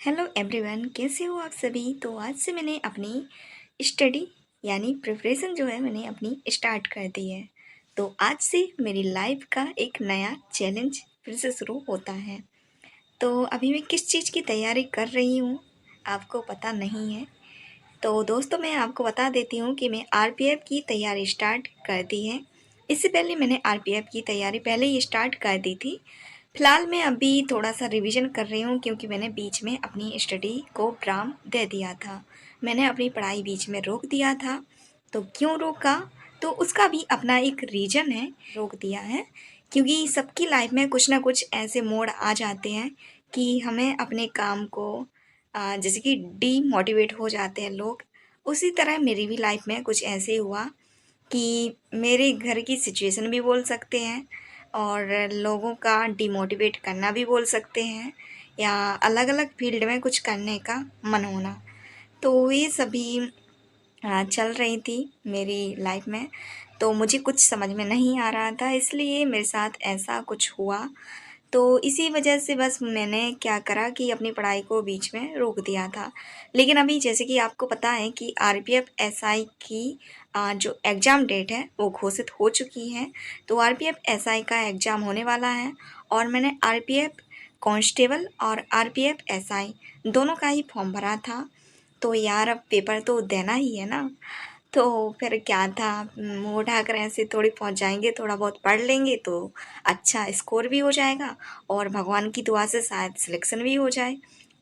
Hello everyone, कैसे हो आप सभी। तो आज से मैंने अपनी स्टडी यानी प्रिपरेशन जो है मैंने अपनी स्टार्ट कर दी है। तो आज से मेरी लाइफ का एक नया चैलेंज फिर से शुरू होता है। तो अभी मैं किस चीज़ की तैयारी कर रही हूँ आपको पता नहीं है। तो दोस्तों, मैं आपको बता देती हूँ कि मैं आरपीएफ की तैयारी स्टार्ट कर दी है। इससे पहले मैंने आरपीएफ की तैयारी पहले ही स्टार्ट कर दी थी। फ़िलहाल मैं अभी थोड़ा-सा रिवीजन कर रही हूँ क्योंकि मैंने बीच में अपनी स्टडी को विराम दे दिया था। मैंने अपनी पढ़ाई बीच में रोक दिया था। तो क्यों रोका? तो उसका भी अपना एक रीज़न है, रोक दिया है। क्योंकि सबकी लाइफ़ में कुछ ना कुछ ऐसे मोड़ आ जाते हैं कि हमें अपने काम को जैसे कि डीमोटिवेट हो जाते हैं लोग। उसी तरह मेरी भी लाइफ़ में कुछ ऐसे ही हुआ कि मेरे घर की सिचुएशन भी बोल सकते हैं और लोगों का डिमोटिवेट करना भी बोल सकते हैं, या अलग-अलग फील्ड में कुछ करने का मन होना। तो ये सभी चल रही थी मेरी लाइफ में। तो मुझे कुछ समझ में नहीं आ रहा था, इसलिए मेरे साथ ऐसा कुछ हुआ। तो इसी वजह से बस मैंने क्या करा कि अपनी पढ़ाई को बीच में रोक दिया था। लेकिन अभी जैसे कि आपको पता है कि आरपीएफ एसआई की जो एग्ज़ाम डेट है वो घोषित हो चुकी है। तो आरपीएफ एसआई का एग्ज़ाम होने वाला है और मैंने आरपीएफ कांस्टेबल और आरपीएफ एसआई दोनों का ही फॉर्म भरा था। तो यार, अब पेपर तो देना ही है ना। तो फिर क्या था, मुँह उठाकर ऐसे थोड़ी पहुँच जाएँगे, थोड़ा बहुत पढ़ लेंगे तो अच्छा स्कोर भी हो जाएगा और भगवान की दुआ से शायद सिलेक्शन भी हो जाए।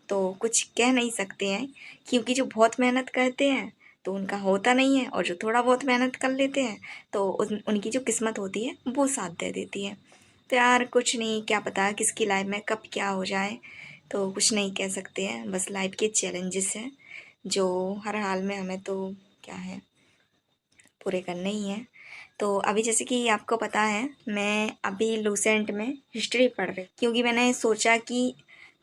तो कुछ कह नहीं सकते हैं, क्योंकि जो बहुत मेहनत करते हैं तो उनका होता नहीं है, और जो थोड़ा बहुत मेहनत कर लेते हैं तो उनकी जो किस्मत होती है वो साथ दे देती है। तो यार कुछ नहीं, क्या पता किसकी लाइफ में कब क्या हो जाए। तो कुछ नहीं कह सकते हैं, बस लाइफ के चैलेंजेस हैं जो हर हाल में हमें तो क्या है, पूरे करने ही हैं। तो अभी जैसे कि आपको पता है, मैं अभी लूसेंट में हिस्ट्री पढ़ रही, क्योंकि मैंने सोचा कि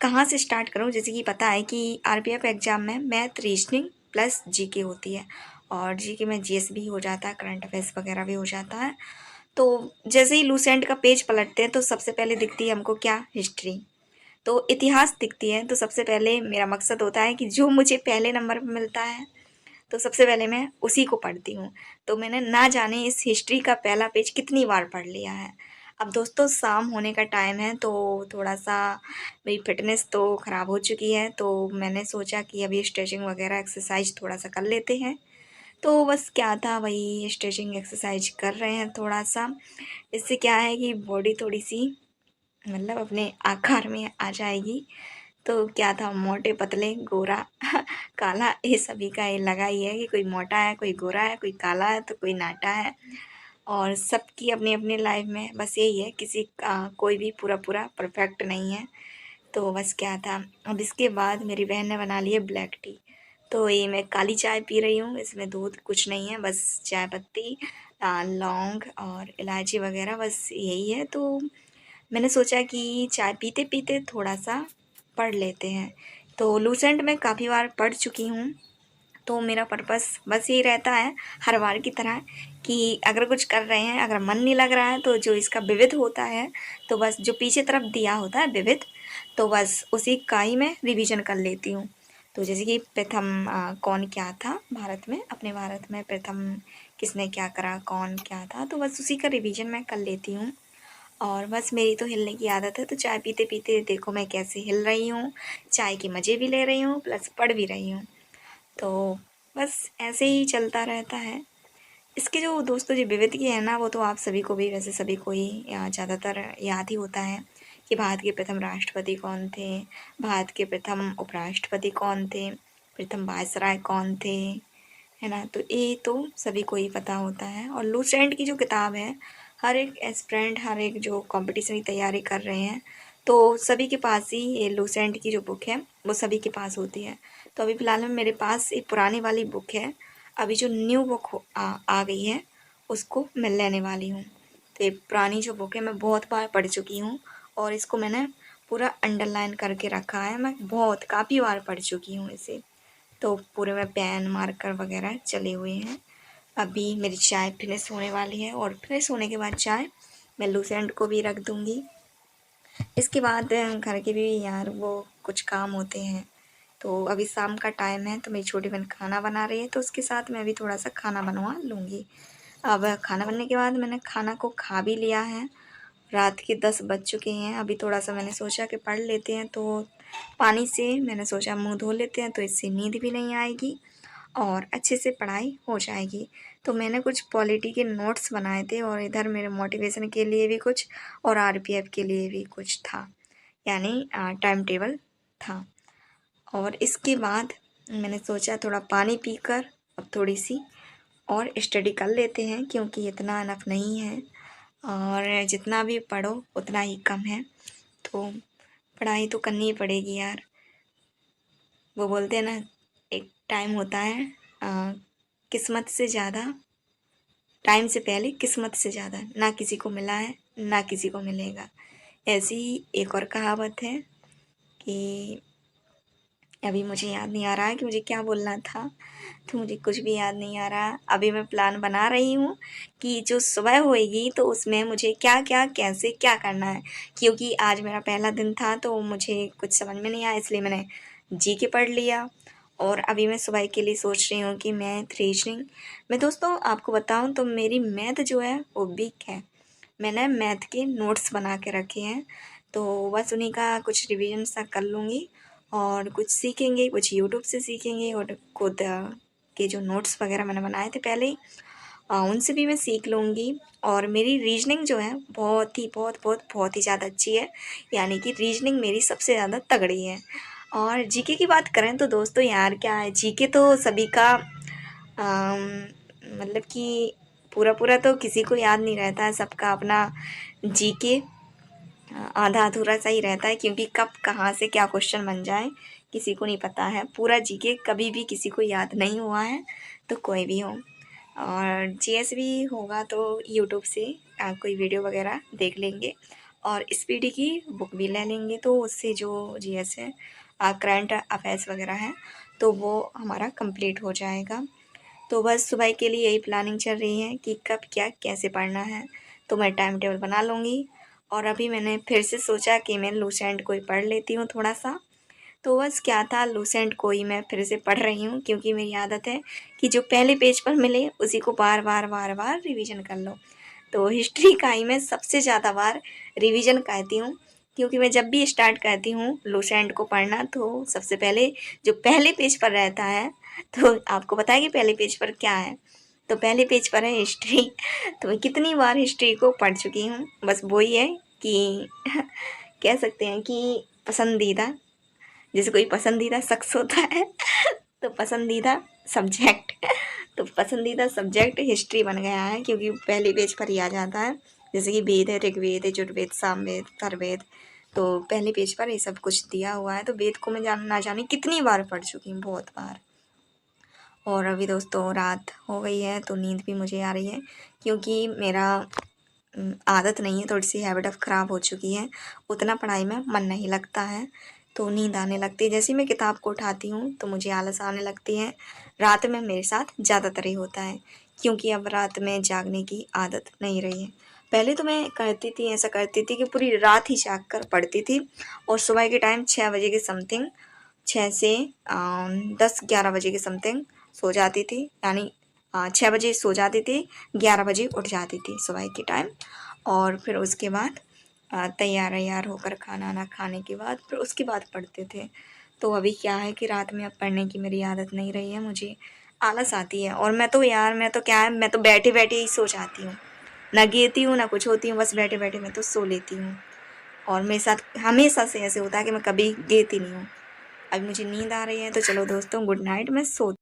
कहाँ से स्टार्ट करूँ। जैसे कि पता है कि आरपीएफ एग्ज़ाम में मैथ, रीजनिंग प्लस जीके होती है, और जीके में जीएस भी हो जाता है, करंट अफेयर्स वगैरह भी हो जाता है। तो जैसे ही लूसेंट का पेज पलटते हैं तो सबसे पहले दिखती है हमको क्या, हिस्ट्री। तो इतिहास दिखती है। तो सबसे पहले मेरा मकसद होता है कि जो मुझे पहले नंबर पर मिलता है तो सबसे पहले मैं उसी को पढ़ती हूँ। तो मैंने ना जाने इस हिस्ट्री का पहला पेज कितनी बार पढ़ लिया है। अब दोस्तों, शाम होने का टाइम है तो थोड़ा-सा मेरी फ़िटनेस तो ख़राब हो चुकी है, तो मैंने सोचा कि अभी स्ट्रेचिंग वग़ैरह एक्सरसाइज थोड़ा-सा कर लेते हैं। तो बस क्या था, वही स्ट्रेचिंग एक्सरसाइज कर रहे हैं थोड़ा-सा। इससे क्या है कि बॉडी थोड़ी-सी मतलब अपने आकार में आ जाएगी। तो क्या था, मोटे पतले गोरा काला, ये सभी का ये लगा ही है कि कोई मोटा है, कोई गोरा है, कोई काला है तो कोई नाटा है। और सबकी अपनी अपनी लाइफ में बस यही है, किसी का कोई भी पूरा पूरा परफेक्ट नहीं है। तो बस क्या था, अब इसके बाद मेरी बहन ने बना ली है ब्लैक टी। तो ये मैं काली चाय पी रही हूँ, इसमें दूध कुछ नहीं है, बस चाय पत्ती, लौंग और इलायची वगैरह, बस यही है। तो मैंने सोचा कि चाय पीते पीते थोड़ा सा पढ़ लेते हैं। तो लूसेंट में काफ़ी बार पढ़ चुकी हूँ। तो मेरा पर्पस बस यही रहता है, हर बार की तरह, कि अगर कुछ कर रहे हैं, अगर मन नहीं लग रहा है तो जो इसका विविध होता है, तो बस जो पीछे तरफ दिया होता है विविध, तो बस उसी का ही मैं रिवीजन कर लेती हूँ। तो जैसे कि प्रथम कौन क्या था भारत में, अपने भारत में प्रथम किसने क्या करा, कौन क्या था, तो बस उसी का रिवीजन मैं कर लेती हूँ। और बस मेरी तो हिलने की आदत है, तो चाय पीते-पीते देखो मैं कैसे हिल रही हूँ, चाय के मज़े भी ले रही हूँ, प्लस पढ़ भी रही हूँ। तो बस ऐसे ही चलता रहता है। इसके जो दोस्तों जो विविध के हैं ना, वो तो आप सभी को भी, वैसे सभी को ही ज़्यादातर याद ही होता है कि भारत के प्रथम राष्ट्रपति कौन थे, भारत के प्रथम उपराष्ट्रपति कौन थे, प्रथम वायसराय कौन थे, है ना। तो ये तो सभी को ही पता होता है। और लूसेंट की जो किताब है, हर एक एस्पिरेंट, हर एक जो कॉम्पिटिशन की तैयारी कर रहे हैं, तो सभी के पास ही ये लूसेंट की जो बुक है वो सभी के पास होती है। तो अभी फ़िलहाल में मेरे पास एक पुरानी वाली बुक है, अभी जो न्यू बुक आ गई है उसको मैं लेने वाली हूँ। तो ये पुरानी जो बुक है मैं बहुत बार पढ़ चुकी हूँ, और इसको मैंने पूरा अंडरलाइन करके रखा है। मैं बहुत काफ़ी बार पढ़ चुकी हूँ इसे। तो पूरे में पेन मार्कर वगैरह चले हुए हैं। अभी मेरी चाय फिनिश होने वाली है, और फिनिश होने के बाद चाय मैं लूसेंट को भी रख दूँगी। इसके बाद घर के भी यार वो कुछ काम होते हैं, तो अभी शाम का टाइम है, तो मेरी छोटी बहन खाना बना रही है, तो उसके साथ मैं भी थोड़ा सा खाना बनवा लूँगी। अब खाना बनने के बाद मैंने खाना को खा भी लिया है। रात के 10 बज चुके हैं। अभी थोड़ा सा मैंने सोचा कि पढ़ लेते हैं, तो पानी से मैंने सोचा मुँह धो लेते हैं, तो इससे नींद भी नहीं आएगी और अच्छे से पढ़ाई हो जाएगी। तो मैंने कुछ पॉलिटी के नोट्स बनाए थे और इधर मेरे मोटिवेशन के लिए भी कुछ और आरपीएफ के लिए भी कुछ था, यानी टाइम टेबल था। और इसके बाद मैंने सोचा थोड़ा पानी पीकर अब थोड़ी सी और स्टडी कर लेते हैं, क्योंकि इतना इनफ नहीं है और जितना भी पढ़ो उतना ही कम है। तो पढ़ाई तो करनी ही पड़ेगी यार। वो बोलते हैं ना, एक टाइम होता है किस्मत से ज़्यादा, टाइम से पहले किस्मत से ज़्यादा ना किसी को मिला है ना किसी को मिलेगा। ऐसी ही एक और कहावत है कि अभी मुझे याद नहीं आ रहा है कि मुझे क्या बोलना था, तो मुझे कुछ भी याद नहीं आ रहा। अभी मैं प्लान बना रही हूँ कि जो सुबह होएगी तो उसमें मुझे क्या क्या कैसे क्या करना है, क्योंकि आज मेरा पहला दिन था तो मुझे कुछ समझ में नहीं आया, इसलिए मैंने जीके पढ़ लिया। और अभी मैं सुबह के लिए सोच रही हूँ कि मैथ रीजनिंग, मैं दोस्तों आपको बताऊँ तो मेरी मैथ जो है वो वीक है। मैंने मैथ के नोट्स बना के रखे हैं, तो बस उन्हीं का कुछ रिवीजन सा कर लूँगी और कुछ सीखेंगे, कुछ यूट्यूब से सीखेंगे और खुद के जो नोट्स वगैरह मैंने बनाए थे पहले ही उनसे भी मैं सीख लूँगी। और मेरी रीजनिंग जो है बहुत ही ज़्यादा अच्छी है, यानी कि रीजनिंग मेरी सबसे ज़्यादा तगड़ी है। और जीके की बात करें तो दोस्तों यार क्या है, जीके तो सभी का मतलब कि पूरा तो किसी को याद नहीं रहता है, सबका अपना जीके आधा अधूरा सा ही रहता है, क्योंकि कब कहाँ से क्या क्वेश्चन बन जाए किसी को नहीं पता है। पूरा जीके कभी भी किसी को याद नहीं हुआ है, तो कोई भी हो। और जीएस भी होगा तो यूट्यूब से कोई वीडियो वगैरह देख लेंगे और स्पीडी की बुक भी ले लेंगे, तो उससे जो जीएस है करंट अफेयर्स वगैरह है तो वो हमारा कंप्लीट हो जाएगा। तो बस सुबह के लिए यही प्लानिंग चल रही है कि कब क्या कैसे पढ़ना है, तो मैं टाइम टेबल बना लूँगी। और अभी मैंने फिर से सोचा कि मैं लूसेंट को ही पढ़ लेती हूँ थोड़ा सा। तो बस क्या था, लूसेंट को ही मैं फिर से पढ़ रही हूँ, क्योंकि मेरी आदत है कि जो पहले पेज पर मिले उसी को बार बार रिवीजन कर लो। तो हिस्ट्री का ही मैं सबसे ज़्यादा बार रिवीजन करती हूँ, क्योंकि मैं जब भी स्टार्ट करती हूँ लूसेंट को पढ़ना तो सबसे पहले जो पहले पेज पर रहता है, तो आपको पता है कि पहले पेज पर क्या है, तो पहले पेज पर है हिस्ट्री। तो मैं कितनी बार हिस्ट्री को पढ़ चुकी हूँ। बस वही है कि कह सकते हैं कि पसंदीदा, जैसे कोई पसंदीदा शख्स होता है तो पसंदीदा सब्जेक्ट तो पसंदीदा सब्जेक्ट हिस्ट्री बन गया है, क्योंकि पहले पेज पर ही आ जाता है। जैसे कि वेद है, ऋग्वेद, यजुर्वेद, सामवेद, अथर्ववेद, तो पहले पेज पर ये सब कुछ दिया हुआ है। तो वेद को मैं ना जाने कितनी बार पढ़ चुकी हूँ, बहुत बार। और अभी दोस्तों रात हो गई है तो नींद भी मुझे आ रही है, क्योंकि मेरा आदत नहीं है, थोड़ी सी हैबिट ऑफ ख़राब हो चुकी है, उतना पढ़ाई में मन नहीं लगता है, तो नींद आने लगती है। जैसे ही मैं किताब को उठाती हूँ तो मुझे आलस आने लगती है। रात में मेरे साथ ज़्यादातर ही होता है, क्योंकि अब रात में जागने की आदत नहीं रही है। पहले तो मैं करती थी, ऐसा करती थी कि पूरी रात ही जाग कर पढ़ती थी और सुबह के टाइम 6 बजे के समथिंग, 6 से 10-11 बजे के समथिंग सो जाती थी, यानी 6 बजे सो जाती थी, 11 बजे उठ जाती थी सुबह के टाइम। और फिर उसके बाद तैयार वैयार होकर खाना ना खाने के बाद फिर उसके बाद पढ़ते थे। तो अभी क्या है कि रात में अब पढ़ने की मेरी आदत नहीं रही है, मुझे आलस आती है। और मैं तो यार, मैं तो क्या है, मैं तो बैठे बैठे ही सो जाती हूँ, ना गिरती हूँ ना कुछ होती हूँ, बस बैठे बैठे मैं तो सो लेती हूँ। और मेरे साथ हमेशा से ऐसे होता है कि मैं कभी गिरती नहीं हूँ। अभी मुझे नींद आ रही है, तो चलो दोस्तों गुड नाइट, मैं सो